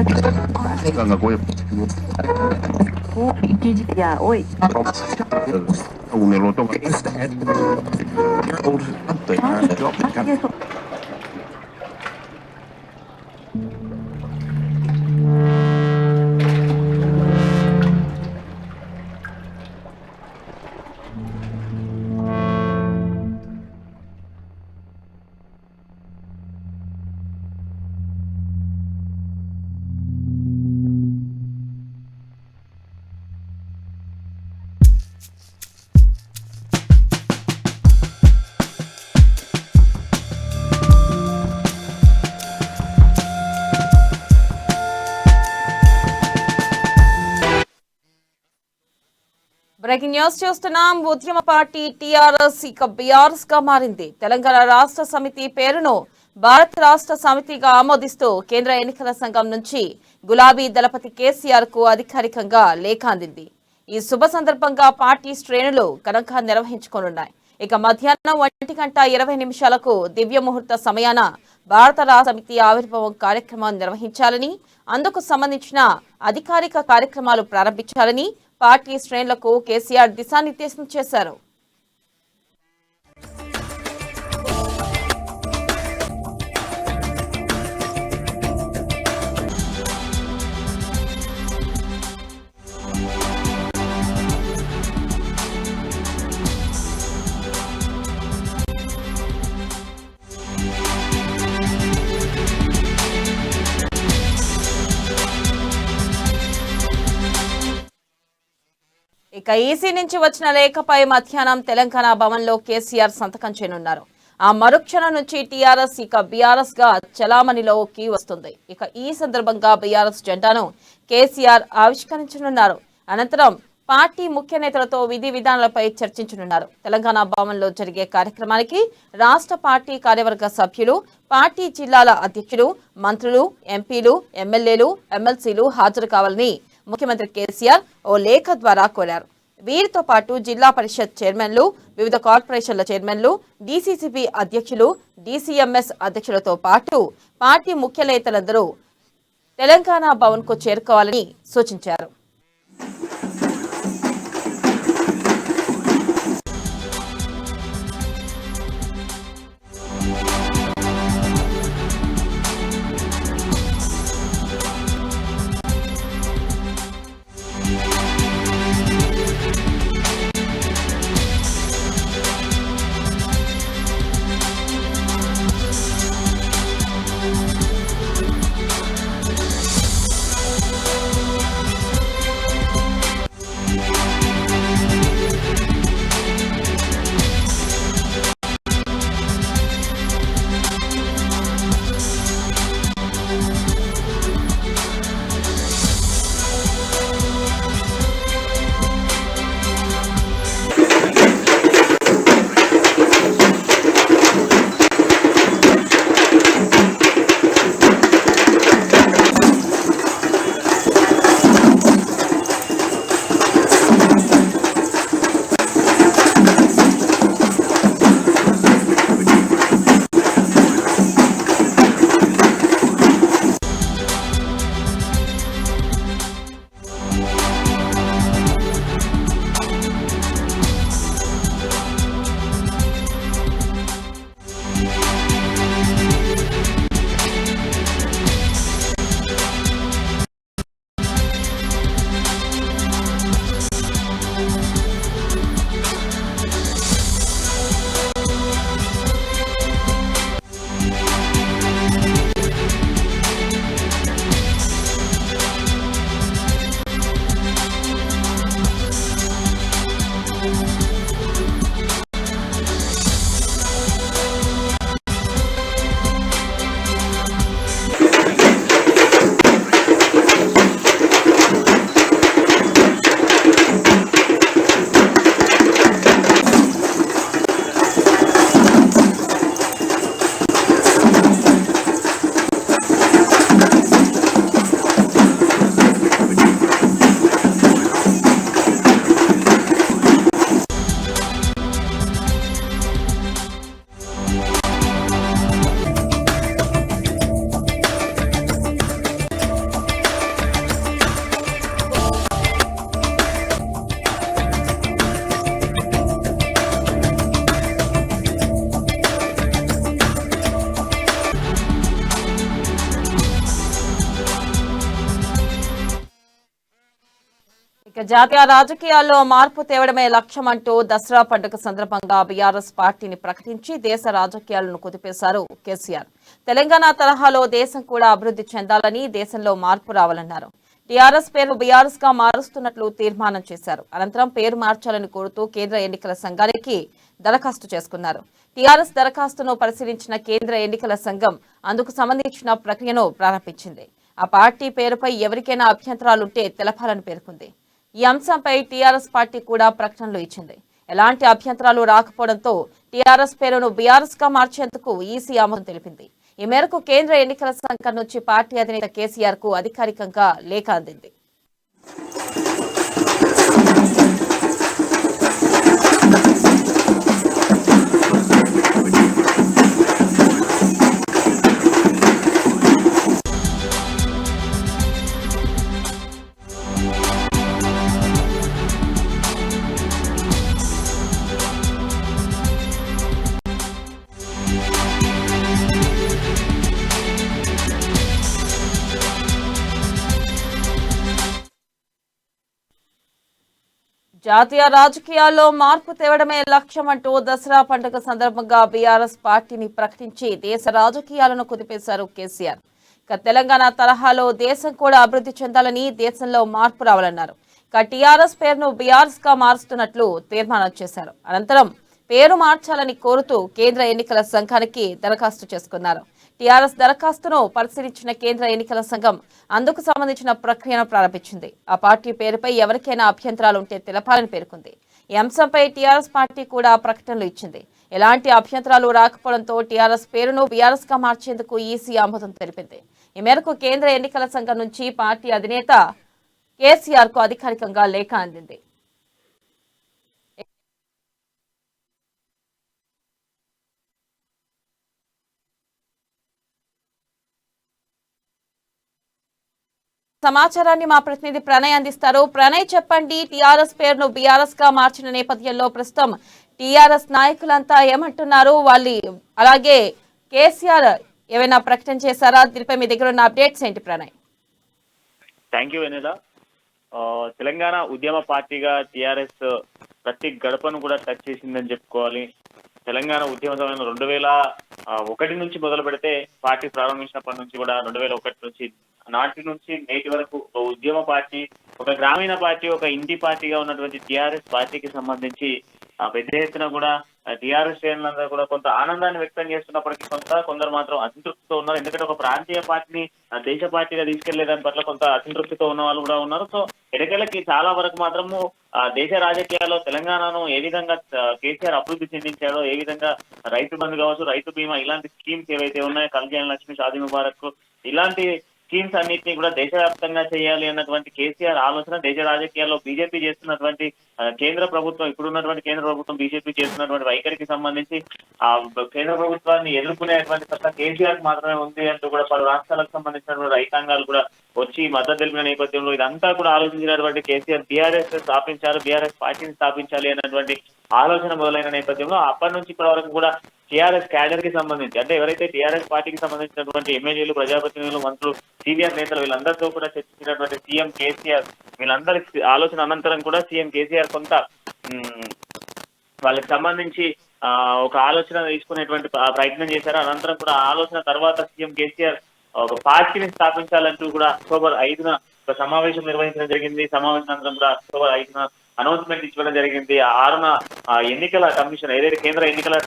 Ganga gue Ya, oi. un eloto breaking news చూస్తున్నాం. ఉద్యమ party TRS ఇక BRS గా మారింది. తెలంగాణ రాష్ట్ర సమితి పేరును భారత రాష్ట్ర సమితిగా ఆమోదిస్తూ కేంద్ర ఎన్నికల సంఘం నుంచి గులాబీ దళపతి కేసీఆర్ కు అధికారికంగా లేఖ అందింది. ఈ శుభ సందర్భంగా పార్టీ శ్రేణులు ఘనంగా నిర్వహించుకోనున్నాయి. ఇక మధ్యాహ్నం 1:20 దివ్య ముహూర్త సమయాన భారత రాష్ట్ర సమితి ఆవిర్భావం కార్యక్రమం నిర్వహించాలని, అందుకు సంబంధించిన అధికారిక కార్యక్రమాలు ప్రారంభించాలని పార్టీ శ్రేణులకు కేసీఆర్ దిశానిర్దేశం చేశారు. ఇక ఈసీ నుంచి వచ్చిన లేఖపై మధ్యాహ్నం తెలంగాణ భవన్లో కేసీఆర్ సంతకం చేయనున్నారు. ఆ మరుక్షణం నుంచి టీఆర్ఎస్ ఇక బీఆర్ఎస్ గా చలామణిలోకి వస్తుంది. ఇక ఈ సందర్భంగా బీఆర్ఎస్ జెండాను కేసీఆర్ ఆవిష్కరించనున్నారు. అనంతరం పార్టీ ముఖ్య నేతలతో విధి విధానాలపై చర్చించనున్నారు. తెలంగాణ భవన్లో జరిగే కార్యక్రమానికి రాష్ట్ర పార్టీ కార్యవర్గ సభ్యులు, పార్టీ జిల్లాల అధ్యక్షులు, మంత్రులు, ఎంపీలు, ఎమ్మెల్యేలు, ఎమ్మెల్సీలు హాజరు కావాలని ముఖ్యమంత్రి కేసీఆర్ ఓ లేఖ ద్వారా కోరారు. వీరితో పాటు జిల్లా పరిషత్ చైర్మన్లు, వివిధ కార్పొరేషన్ల చైర్మన్లు, డీసీసీబీ అధ్యక్షులు, డీసీఎంఎస్ అధ్యక్షులతో పాటు పార్టీ ముఖ్య నేతలందరూ తెలంగాణ భవన్ కు చేరుకోవాలని సూచించారు. జాతీయ రాజకీయాల్లో మార్పు తేవడమే లక్ష్యమంటూ దసరా పండుగ సందర్భంగా బీఆర్ఎస్ పార్టీని ప్రకటించి దేశ రాజకీయాలను కుదిపేశారు కేసీఆర్. తెలంగాణ తరహాలో దేశం కూడా అభివృద్ధి చెందాలని, దేశంలో మార్పు రావాలన్నారు. టీఆర్ఎస్ పేరు బీఆర్ఎస్ గా మారుస్తున్నట్లు తీర్మానం చేశారు. అనంతరం పేరు మార్చాలని కోరుతూ కేంద్ర ఎన్నికల సంఘానికి దరఖాస్తు చేసుకున్నారు. టీఆర్ఎస్ దరఖాస్తును పరిశీలించిన కేంద్ర ఎన్నికల సంఘం అందుకు సంబంధించిన ప్రక్రియను ప్రారంభించింది. ఆ పార్టీ పేరుపై ఎవరికైనా అభ్యంతరాలుంటే తెలపాలని పేర్కొంది. ఈ అంశంపై టీఆర్ఎస్ పార్టీ కూడా ప్రకటనలు ఇచ్చింది. ఎలాంటి అభ్యంతరాలు రాకపోవడంతో టీఆర్ఎస్ పేరును బీఆర్ఎస్ గా మార్చేందుకు ఈసీ ఆమోదం తెలిపింది. ఈ మేరకు కేంద్ర ఎన్నికల సంఘం నుంచి పార్టీ అధినేత కేసీఆర్ కు అధికారికంగా లేఖ అందింది. జాతీయ రాజకీయాల్లో మార్పు తేవడమే లక్ష్యమంటూ దసరా పండుగ సందర్భంగా బీఆర్ఎస్ పార్టీని ప్రకటించి దేశ రాజకీయాలను కుదిపేశారు కేసీఆర్. ఇక తెలంగాణ తరహాలో దేశం కూడా అభివృద్ధి చెందాలని, దేశంలో మార్పు రావాలన్నారు. ఇక టీఆర్ఎస్ పేరును బీఆర్ఎస్ గా మారుస్తున్నట్లు తీర్మానం చేశారు. అనంతరం పేరు మార్చాలని కోరుతూ కేంద్ర ఎన్నికల సంఘానికి దరఖాస్తు చేసుకున్నారు. టీఆర్ఎస్ దరఖాస్తును పరిశీలించిన కేంద్ర ఎన్నికల సంఘం అందుకు సంబంధించిన ప్రక్రియను ప్రారంభించింది. ఆ పార్టీ పేరుపై ఎవరికైనా అభ్యంతరాలుంటే తెలపాలని పేర్కొంది. ఈ అంశంపై టీఆర్ఎస్ పార్టీ కూడా ప్రకటనలు ఇచ్చింది. ఎలాంటి అభ్యంతరాలు రాకపోవడంతో టీఆర్ఎస్ పేరును బీఆర్ఎస్ గా మార్చేందుకు ఈసీ ఆమోదం తెలిపింది. ఈ మేరకు కేంద్ర ఎన్నికల సంఘం నుంచి పార్టీ అధినేత కేసీఆర్ కు అధికారికంగా లేఖ అందింది. సమాచారాన్ని మా ప్రతినిధి ప్రణయ్ అందిస్తారు. ప్రణయ్, చెప్పండి, టీఆర్ఎస్ పేరును బీఆర్ఎస్ గా మార్చిన నేపథ్యంలో ప్రస్తుతం టీఆర్ఎస్ నాయకులంతా ఏమంటున్నారు? అలాగే కేసీఆర్ ఏమైనా ప్రకటన చేశారా? దీనిపై మీ దగ్గర ఉన్న అప్డేట్స్ ఏంటి ప్రణయ్? థ్యాంక్ యూ వెన్నెల. తెలంగాణ ఉద్యమ పార్టీగా టీఆర్ఎస్ ప్రతి గడపను కూడా టచ్ చేసిందని చెప్పుకోవాలి. తెలంగాణ ఉద్యమ సమయంలో 2001 నుంచి మొదలు పెడితే పార్టీ ప్రారంభించినప్పటి నుంచి కూడా 2001 నుంచి నాటి నుంచి నేటి వరకు ఒక ఉద్యమ పార్టీ, ఒక గ్రామీణ పార్టీ, ఒక ఇంటి పార్టీగా ఉన్నటువంటి టీఆర్ఎస్ పార్టీకి సంబంధించి పెద్ద ఎత్తున కూడా టీఆర్ఎస్ శ్రేణులందరూ కూడా కొంత ఆనందాన్ని వ్యక్తం చేస్తున్నప్పటికీ కొందరు మాత్రం అసంతృప్తితో ఉన్నారు. ఎందుకంటే ఒక ప్రాంతీయ పార్టీని దేశ పార్టీగా తీసుకెళ్లే దాని పట్ల కొంత అసంతృప్తితో ఉన్న వాళ్ళు కూడా ఉన్నారు. సో ఎన్నికలకి చాలా వరకు మాత్రము దేశ రాజకీయాల్లో తెలంగాణను ఏ విధంగా కేసీఆర్ అభివృద్ధి చెందించాడో, ఏ విధంగా రైతు బంధు కావచ్చు, రైతు బీమా, ఇలాంటి స్కీమ్స్ ఏవైతే ఉన్నాయో, కళ్యాణ లక్ష్మి, షాదీ ముబారక్, ఇలాంటి స్కీమ్స్ అన్నింటినీ కూడా దేశవ్యాప్తంగా చేయాలి అన్నటువంటి కేసీఆర్ ఆలోచన, దేశ రాజకీయాల్లో బీజేపీ చేస్తున్నటువంటి కేంద్ర ప్రభుత్వం, ఇప్పుడున్నటువంటి కేంద్ర ప్రభుత్వం బీజేపీ చేస్తున్నటువంటి వైఖరికి సంబంధించి ఆ కేంద్ర ప్రభుత్వాన్ని ఎదుర్కొనేటువంటి సత్తా కేసీఆర్ మాత్రమే ఉంది అంటూ కూడా పలు రాష్ట్రాలకు సంబంధించినటువంటి రైతాంగాలు కూడా వచ్చి మద్దతు తెలిపిన నేపథ్యంలో ఇదంతా కూడా ఆలోచించినటువంటి కేసీఆర్ బీఆర్ఎస్ పార్టీని స్థాపించాలి అన్నటువంటి ఆలోచన మొదలైన నేపథ్యంలో అప్పటి నుంచి ఇప్పటి వరకు కూడా టీఆర్ఎస్ క్యాడర్ కి సంబంధించి, అంటే ఎవరైతే టీఆర్ఎస్ పార్టీకి సంబంధించినటువంటి ఎమ్మెల్యేలు, ప్రజాప్రతినిధులు, మంత్రులు, సీనియర్ నేతలు వీళ్ళందరితో కూడా చర్చించినటువంటి సీఎం కేసీఆర్, వీళ్ళందరి ఆలోచన అనంతరం కూడా సీఎం కేసీఆర్ కొంత వాళ్ళకి సంబంధించి ఒక ఆలోచన తీసుకునేటువంటి ప్రయత్నం చేశారు. అనంతరం కూడా ఆలోచన తర్వాత సీఎం కేసీఆర్ ఒక పార్టీని స్థాపించాలంటూ కూడా అక్టోబర్ 5న ఒక సమావేశం నిర్వహించడం జరిగింది. సమావేశానంతరం కూడా అక్టోబర్ 5న అనౌన్స్మెంట్ ఇవ్వడం జరిగింది. 6న ఎన్నికల కమిషన్, ఏదైతే కేంద్ర ఎన్నికల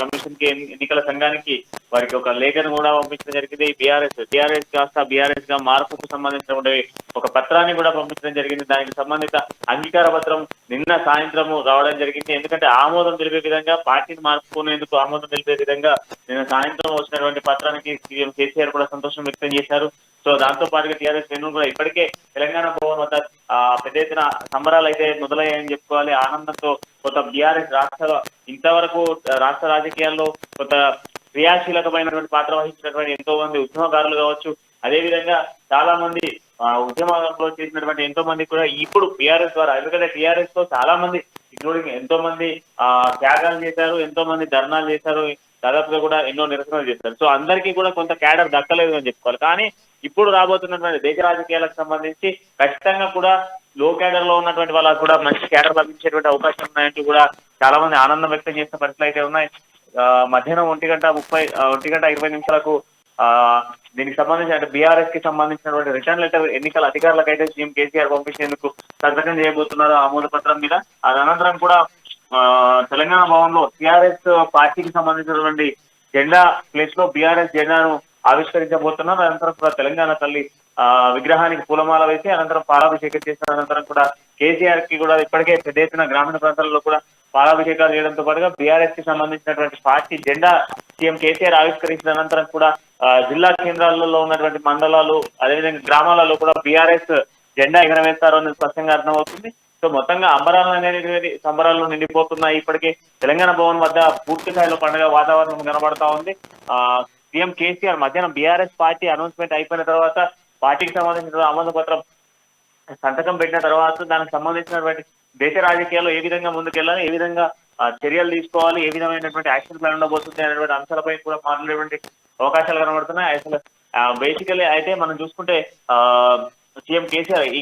కమిషన్ కి, ఎన్నికల సంఘానికి వారికి ఒక లేఖను కూడా పంపించడం జరిగింది. టీఆర్ఎస్ కాస్త బీఆర్ఎస్ గా మార్పుకు సంబంధించినటువంటి ఒక పత్రాన్ని కూడా పంపించడం జరిగింది. దానికి సంబంధిత అంగీకార పత్రం నిన్న సాయంత్రము రావడం జరిగింది. ఎందుకంటే ఆమోదం తెలిపే విధంగా, పార్టీని మార్పుకునేందుకు ఆమోదం తెలిపే విధంగా నిన్న సాయంత్రం వచ్చినటువంటి పత్రానికి సీఎం కేసీఆర్ కూడా సంతోషం వ్యక్తం చేశారు. సో దాంతో పాటుగా టీఆర్ఎస్ శ్రేణులు కూడా ఇప్పటికే తెలంగాణ భవన్ వద్ద పెద్ద ఎత్తున సంబరాలు అయితే మొదలయ్యాయని చెప్పుకోవాలి. ఆనందంతో కొంత బీఆర్ఎస్ ఇంతవరకు రాష్ట్ర రాజకీయాల్లో కొంత క్రియాశీలకమైనటువంటి పాత్ర వహించినటువంటి ఎంతో మంది ఉద్యమకారులు కావచ్చు, అదేవిధంగా చాలా మంది ఉద్యమంలో చేసినటువంటి ఎంతో మంది కూడా ఇప్పుడు టీఆర్ఎస్ ద్వారా, ఎందుకంటే టీఆర్ఎస్ తో చాలా మంది ఇంక్లూడింగ్ ఎంతో మంది త్యాగాలు చేశారు, ఎంతో మంది ధర్నాలు చేశారు, దాదాపుగా కూడా ఎన్నో నిరసనలు చేశారు. సో అందరికీ కూడా కొంత క్యాడర్ దక్కలేదు అని చెప్పుకోవాలి. కానీ ఇప్పుడు రాబోతున్నటువంటి దేశ రాజకీయాలకు సంబంధించి ఖచ్చితంగా కూడా లో క్యాడర్ లో ఉన్నటువంటి వాళ్ళకు కూడా మంచి క్యాడర్ లభించేటువంటి అవకాశం ఉన్నాయంటూ కూడా చాలా మంది ఆనందం వ్యక్తం చేసిన పరిస్థితులు అయితే ఉన్నాయి. మధ్యాహ్నం 1:20 దీనికి సంబంధించి అంటే బీఆర్ఎస్ కి సంబంధించినటువంటి రిటర్న్ లెటర్ ఎన్నికల అధికారులకు అయితే సీఎం కేసీఆర్ పంపించేందుకు సంతకం చేయబోతున్నారు ఆమోద పత్రం మీద. అది అనంతరం కూడా తెలంగాణ భవన్ లో టీఆర్ఎస్ పార్టీకి సంబంధించినటువంటి జెండా ప్లేస్ లో బీఆర్ఎస్ జెండాను ఆవిష్కరించబోతున్నారు. అనంతరం కూడా తెలంగాణ తల్లి విగ్రహానికి పూలమాల వేసి అనంతరం పాలాభిషేకం చేసిన అనంతరం కూడా కేసీఆర్ కి కూడా ఇప్పటికే పెద్ద ఎత్తున గ్రామీణ ప్రాంతాలలో కూడా పాలాభిషేకాలు చేయడంతో పాటుగా బీఆర్ఎస్ కి సంబంధించినటువంటి పార్టీ జెండా సీఎం కేసీఆర్ ఆవిష్కరించిన అనంతరం కూడా జిల్లా కేంద్రాలలో ఉన్నటువంటి మండలాలు అదేవిధంగా గ్రామాలలో కూడా బీఆర్ఎస్ జెండా ఎగరవేస్తారు అనేది స్పష్టంగా అర్థమవుతుంది. సో మొత్తంగా అంబరాలు అనేది సంబరాలు నిండిపోతున్నాయి. ఇప్పటికే తెలంగాణ భవన్ వద్ద పూర్తి స్థాయిలో పండుగ వాతావరణం కనబడతా ఉంది. సీఎం కేసీఆర్ మధ్యాహ్నం బీఆర్ఎస్ పార్టీ అనౌన్స్మెంట్ అయిపోయిన తర్వాత పార్టీకి సంబంధించిన ఆమోద పత్రం సంతకం పెట్టిన తర్వాత దానికి సంబంధించినటువంటి దేశ రాజకీయాల్లో ఏ విధంగా ముందుకెళ్ళాలి, ఏ విధంగా చర్యలు తీసుకోవాలి, ఏ విధమైనటువంటి యాక్షన్ ప్లాన్ ఉండబోతుంది అనేటువంటి అంశాలపై కూడా మాట్లాడేటువంటి అవకాశాలు కనబడుతున్నాయి. అసలు బేసికలీ అయితే మనం చూసుకుంటే సీఎం కేసీఆర్ ఈ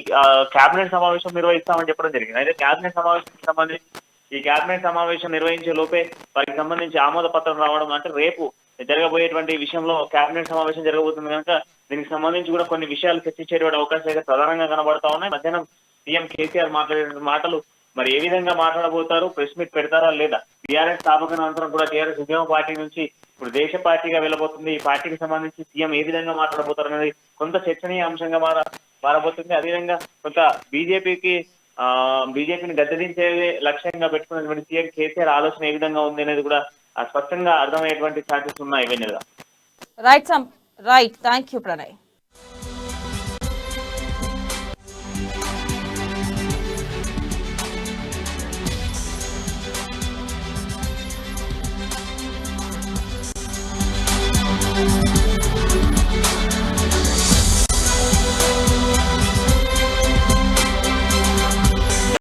కేబినెట్ సమావేశం నిర్వహిస్తామని చెప్పడం జరిగింది. అయితే కేబినెట్ సమావేశానికి సంబంధించి ఈ కేబినెట్ సమావేశం నిర్వహించే లోపే వారికి సంబంధించి ఆమోద పత్రం రావడం అంటే రేపు జరగబోయేటువంటి విషయంలో కేబినెట్ సమావేశం జరగబోతుంది కనుక దీనికి సంబంధించి కూడా కొన్ని విషయాలు చర్చించేటువంటి అవకాశాలు అయితే ప్రధానంగా కనబడతా ఉన్నాయి. మధ్యాహ్నం సీఎం కేసీఆర్ మాట్లాడే మాటలు మరి ఏ విధంగా మాట్లాడబోతారు, ప్రెస్ మీట్ పెడతారా లేదా, టీఆర్ఎస్ స్థాపకానంతరం కూడా టీఆర్ఎస్ ఉద్యమ పార్టీ నుంచి ఇప్పుడు దేశ పార్టీగా వెళ్ళబోతుంది. ఈ పార్టీకి సంబంధించి సీఎం ఏ విధంగా మాట్లాడబోతారు అనేది కొంత చర్చనీయ అంశంగా మారబోతుంది. అదేవిధంగా కొంత బీజేపీని గద్దెదించే లక్ష్యంగా పెట్టుకున్నటువంటి సీఎం కేసీఆర్ ఆలోచన ఏ విధంగా ఉంది అనేది కూడా స్పష్టంగా అర్థమయ్యేటువంటి ఛాన్సెస్ ఉన్నాయి. Right thank you Pranay.